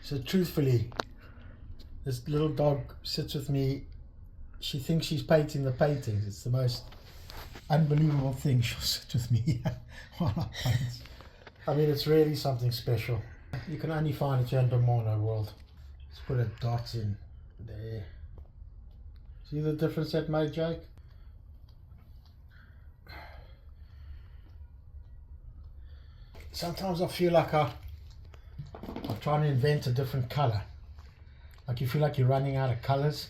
So truthfully, this little dog sits with me. She thinks she's painting the paintings. It's the most unbelievable thing. She'll sit with me while I paint. I mean, it's really something special. You can only find it here in Bermano world. Let's put a dot in there. See the difference that made, Jake? Sometimes I feel like I'm trying to invent a different color. Like you feel like you're running out of colors.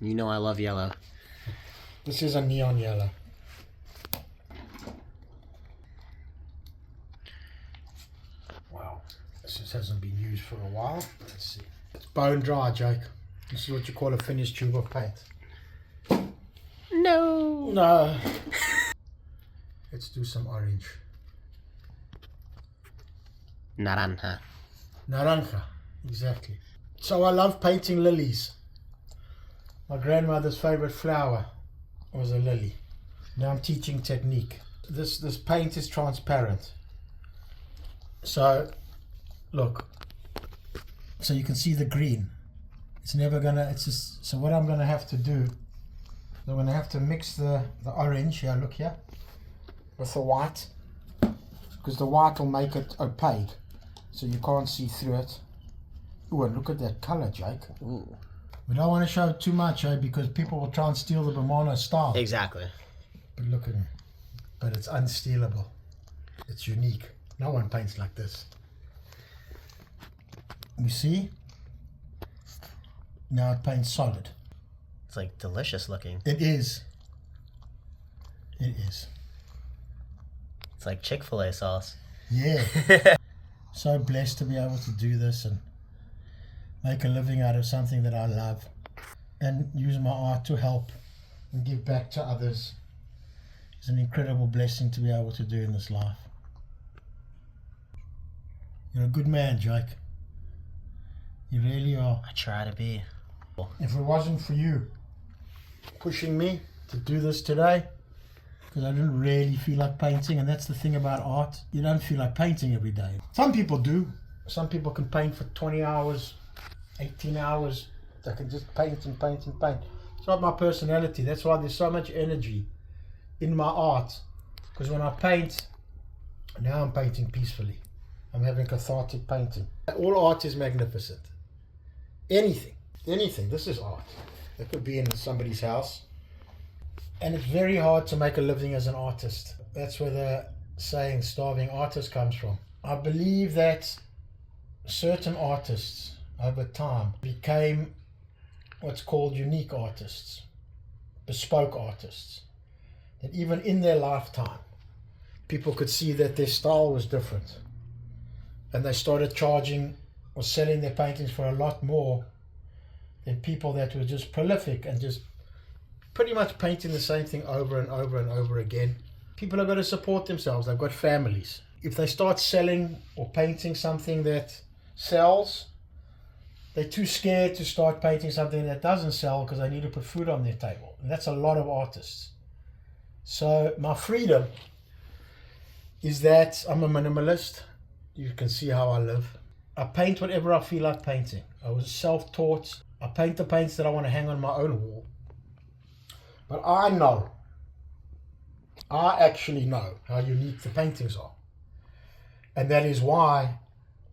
You know I love yellow. This is a neon yellow. Wow, this just hasn't been used for a while. Let's see. It's bone dry, Jake. This is what you call a finished tube of paint. No. No. Let's do some orange. Naranja. Naranja, exactly. So I love painting lilies. My grandmother's favorite flower was a lily. Now I'm teaching technique. This paint is transparent. So look. So you can see the green. It's never gonna, it's just, so what I'm gonna have to do, I'm gonna have to mix the orange here, look here, with the white, because the white will make it opaque, so you can't see through it. Ooh, and look at that color, Jake. Ooh. We don't want to show too much, because people will try and steal the Bermano style. Exactly. But look at it. But it's unstealable. It's unique. No one paints like this. You see? Now it paints solid. It's like delicious looking. It is. It is. It's like Chick-fil-A sauce. Yeah. So blessed to be able to do this and make a living out of something that I love and use my art to help and give back to others. It's an incredible blessing to be able to do in this life. You're a good man, Jake. You really are. I try to be. If it wasn't for you pushing me to do this today, because I didn't really feel like painting, and that's the thing about art, you don't feel like painting every day. Some people do. Some people can paint for 20 hours, 18 hours. They can just paint and paint and paint. It's not my personality. That's why there's so much energy in my art, because when I paint, now I'm painting peacefully. I'm having cathartic painting. All art is magnificent. Anything, this is art. It could be in somebody's house. And it's very hard to make a living as an artist. That's where the saying starving artist comes from. I believe that certain artists over time became what's called unique artists, bespoke artists. That even in their lifetime, people could see that their style was different. And they started charging or selling their paintings for a lot more than people that were just prolific and just pretty much painting the same thing over and over and over again. People have got to support themselves. They've got families. If they start selling or painting something that sells, they're too scared to start painting something that doesn't sell because they need to put food on their table. And that's a lot of artists. So my freedom is that I'm a minimalist. You can see how I live. I paint whatever I feel like painting. I was self-taught. I paint the paints that I want to hang on my own wall. But I actually know how unique the paintings are. And that is why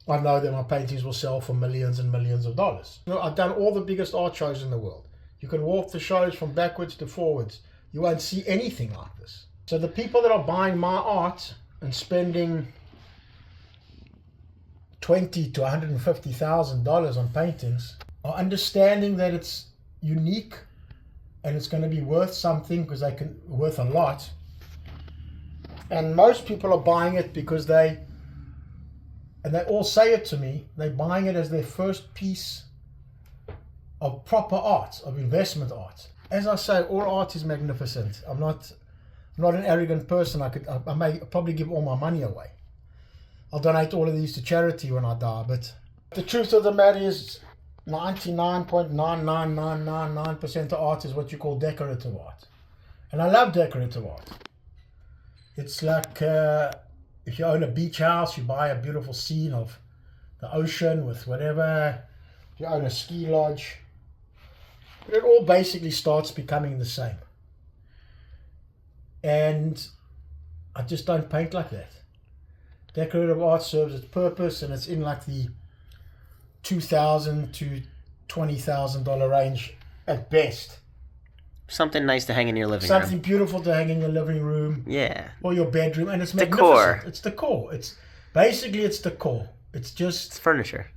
I know that my paintings will sell for millions and millions of dollars. You know, I've done all the biggest art shows in the world. You can walk the shows from backwards to forwards. You won't see anything like this. So the people that are buying my art and spending $20,000 to $150,000 on paintings are understanding that it's unique and it's going to be worth something because they can worth a lot. And most people are buying it because they all say it to me, they're buying it as their first piece of proper art, of investment art. As I say, all art is magnificent. I'm not an arrogant person. I may probably give all my money away. I'll donate all of these to charity when I die. But the truth of the matter is 99.99999% of art is what you call decorative art. And I love decorative art. It's like if you own a beach house, you buy a beautiful scene of the ocean, with whatever. You own a ski lodge. But it all basically starts becoming the same. And I just don't paint like that. Decorative art serves its purpose, and it's in like the $2,000 to $20,000 range at best. Something nice to hang in your living Something room. beautiful to hang in your living room. Yeah. Or your bedroom, and it's Decor. magnificent. It's decor. It's decor. It's just It's furniture.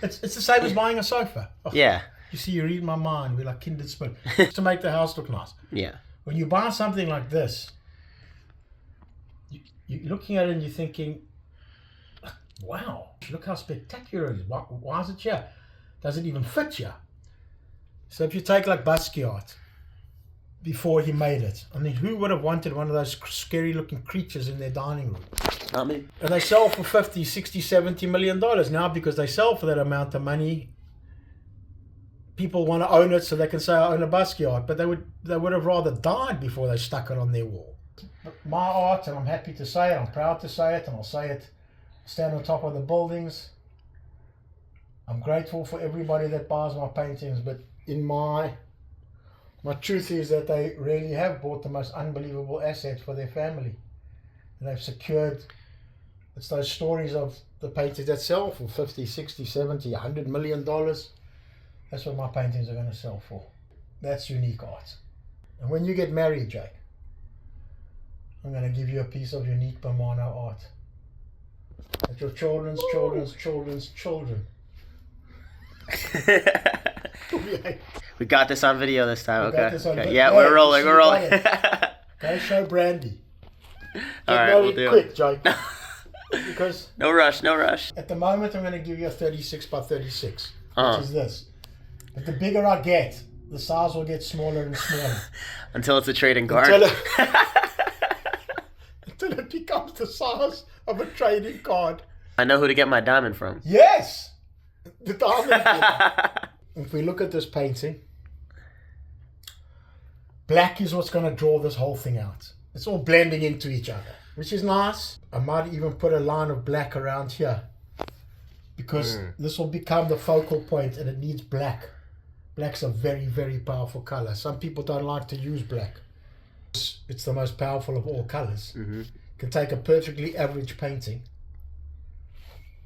it's the same as buying a sofa. Oh, Yeah. you see, you read my mind. We're like kindred spirit. Just to make the house look nice. Yeah. When you buy something like this, you're looking at it and you're thinking, wow, look how spectacular it is. Why is it here? Does it even fit here? So if you take like Basquiat, before he made it, I mean, who would have wanted one of those scary looking creatures in their dining room? Not me. And they sell for 50, 60, 70 million dollars. Now, because they sell for that amount of money, people want to own it so they can say, I own a Basquiat, but they would have rather died before they stuck it on their wall. My art, and I'm happy to say it, I'm proud to say it, and I'll say it, stand on top of the buildings. I'm grateful for everybody that buys my paintings, but in my truth is that they really have bought the most unbelievable asset for their family. And they've secured, it's those stories of the paintings that sell for 50, 60, 70, $100 million. That's what my paintings are going to sell for. That's unique art. And when you get married, Jake, I'm going to give you a piece of unique Bermano art. That your children's children. We got this on video this time. got this on Okay. video. Yeah, Yeah, we're rolling. you We're rolling. Go show Brandy. All right, Get we'll do quick, it. Jake. Because No rush. No rush. at the moment I'm going to give you a 36 by 36, Uh-huh. which is this. But the bigger I get, the size will get smaller and smaller. Until it's a trading card. Until it becomes the size of a trading card. I know who to get my diamond from. Yes! The diamond. If we look at this painting, black is what's going to draw this whole thing out. It's all blending into each other, which is nice. I might even put a line of black around here, because this will become the focal point, and it needs black. Black's a very, very powerful color. Some people don't like to use black. It's the most powerful of all colors. Mm-hmm. You can take a perfectly average painting,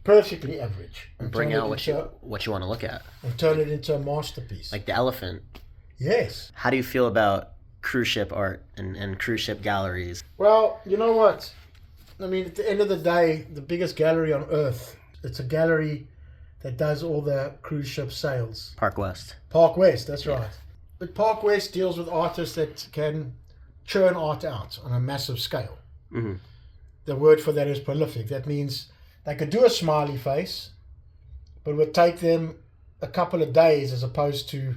perfectly average, and Bring out what you want to look at. and turn it into a masterpiece. Like the elephant. Yes. How do you feel about cruise ship art and cruise ship galleries? Well, you know what? I mean, at the end of the day, the biggest gallery on earth, it's a gallery that does all the cruise ship sales. Park West. Park West, that's right. But Park West deals with artists that can churn art out on a massive scale. Mm-hmm. The word for that is prolific. That means they could do a smiley face, but it would take them a couple of days as opposed to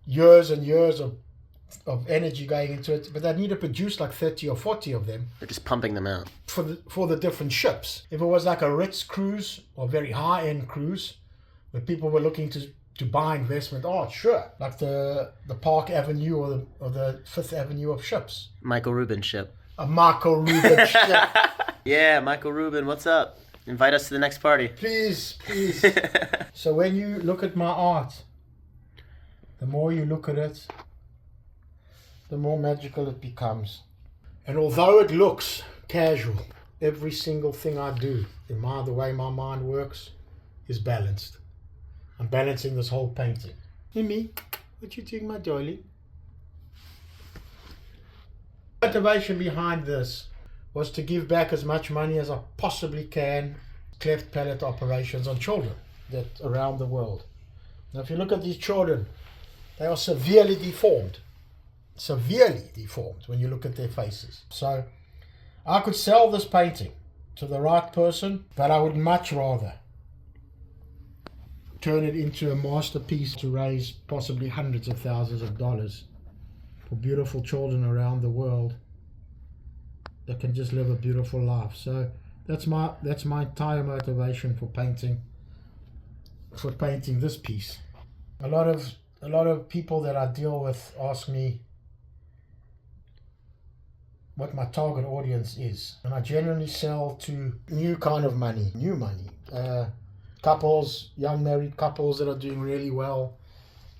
years and years of energy going into it. But they need to produce like 30 or 40 of them They're just pumping them out. for the different ships. If it was like a Ritz cruise or very high-end cruise where people were looking to buy investment art, sure. Like the Park Avenue or the Fifth Avenue of ships. Michael Rubin ship. A Marco Rubin ship. Yeah, Michael Rubin, what's up? Invite us to the next party. Please. So when you look at my art, the more you look at it, the more magical it becomes. And although it looks casual, every single thing I do, the way my mind works, is balanced. I'm balancing this whole painting. Mimi, what you doing, my darling? The motivation behind this was to give back as much money as I possibly can, cleft palate operations on children that around the world. Now, if you look at these children, they are severely deformed when you look at their faces. So I could sell this painting to the right person, but I would much rather turn it into a masterpiece to raise possibly hundreds of thousands of dollars for beautiful children around the world that can just live a beautiful life. So that's my entire motivation for painting this piece. A lot of people that I deal with ask me what my target audience is, and I generally sell to new money, Couples, young married couples that are doing really well.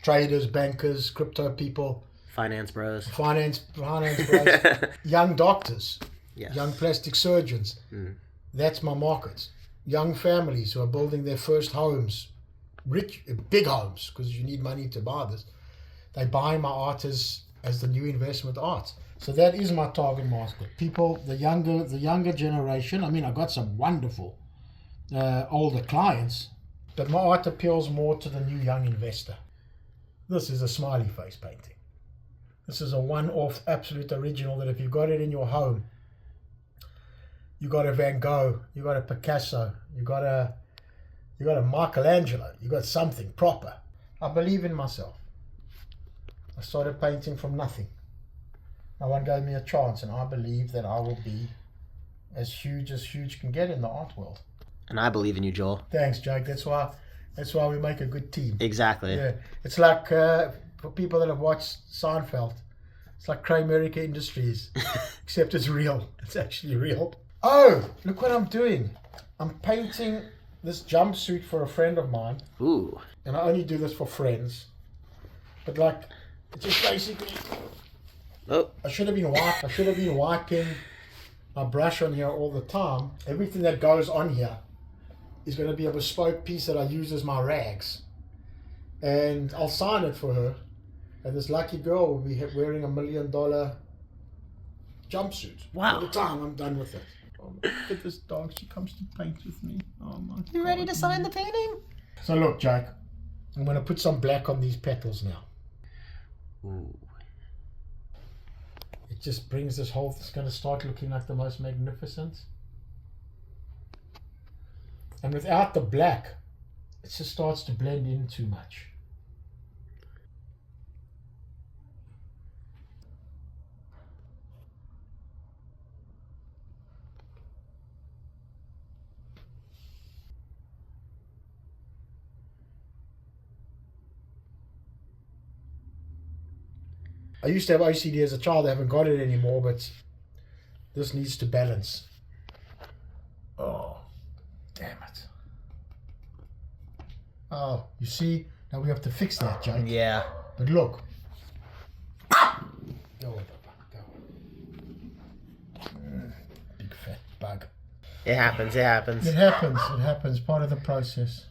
Traders, bankers, crypto people. Finance bros. Finance bros. Young doctors. Yes. Young plastic surgeons. That's my market. Young families who are building their first homes. Rich, big homes, because you need money to buy this. They buy my art as the new investment art. So that is my target market. People, the younger generation. I mean, I got some wonderful older clients, but my art appeals more to the new young investor. This is a smiley face painting. This is a one-off, absolute original that if you've got it in your home, you got a Van Gogh, you got a Picasso, you got a Michelangelo, you got something proper. I believe in myself. I started painting from nothing. No one gave me a chance, and I believe that I will be as huge can get in the art world. And I believe in you, Joel. Thanks, Jake. That's why we make a good team. Exactly. Yeah, it's like for people that have watched Seinfeld, it's like Kramerica Industries, except it's real. It's actually real. Oh, look what I'm doing. I'm painting this jumpsuit for a friend of mine. Ooh. And I only do this for friends. But like, it's just basically. Oh. I should have been wiping my brush on here all the time. Everything that goes on here is going to be a bespoke piece that I use as my rags. And I'll sign it for her. And this lucky girl will be wearing $1 million jumpsuit. Wow. By the time I'm done with it. Oh, look at this dog. She comes to paint with me. Oh my God. You ready to sign the painting? So look, Jake. I'm going to put some black on these petals now. Ooh. It just brings this whole, it's going to start looking like the most magnificent. And without the black, it just starts to blend in too much. I used to have OCD as a child. I haven't got it anymore, but this needs to balance. Oh, damn it. Oh, you see? Now we have to fix that, Jake. Yeah. But look. Go on, Papa. Go on. Big fat bug. It happens. It happens. Part of the process.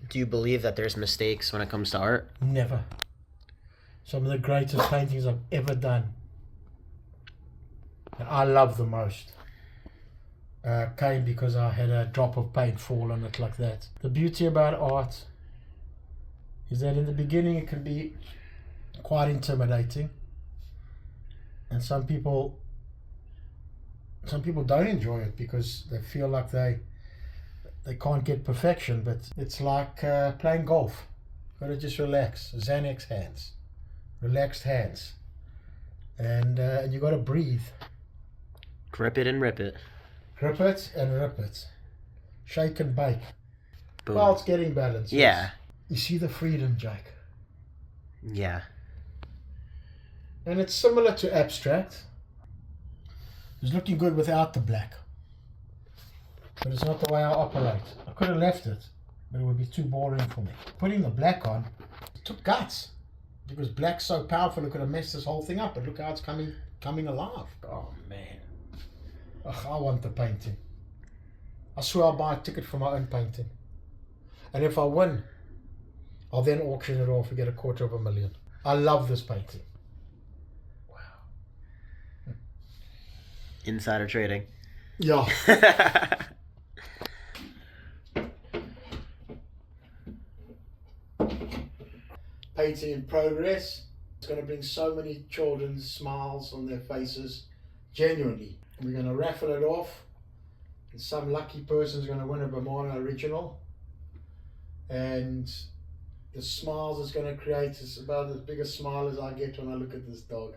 Do you believe that there's mistakes when it comes to art? Never. Some of the greatest paintings I've ever done, and I love the most, came because I had a drop of paint fall on it like that. The beauty about art is that in the beginning it can be quite intimidating, and some people don't enjoy it because they feel like they can't get perfection. But it's like playing golf. Got to just relax. Xanax hands, relaxed hands, and you got to breathe. Grip it and rip it. Grip it and rip it. Shake and bake. Boom. Well, it's getting balanced. Yeah. You see the freedom, Jake. Yeah. And it's similar to abstract. It's looking good without the black. But it's not the way I operate. I could have left it, but it would be too boring for me. Putting the black on, it took guts. Because black's so powerful, it could have messed this whole thing up. But look how it's coming alive. Oh, man. Ugh, I want the painting. I swear I'll buy a ticket for my own painting. And if I win, I'll then auction it off and get $250,000. I love this painting. Wow. Insider trading. Yeah. Painting in progress. It's going to bring so many children's smiles on their faces. Genuinely. We're going to raffle it off. And some lucky person's going to win a Bermano original. And the smiles it's going to create is about as big a smile as I get when I look at this dog.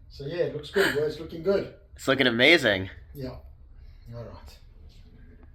So yeah, it looks good. Well, it's looking good. It's looking amazing. Yeah. All right.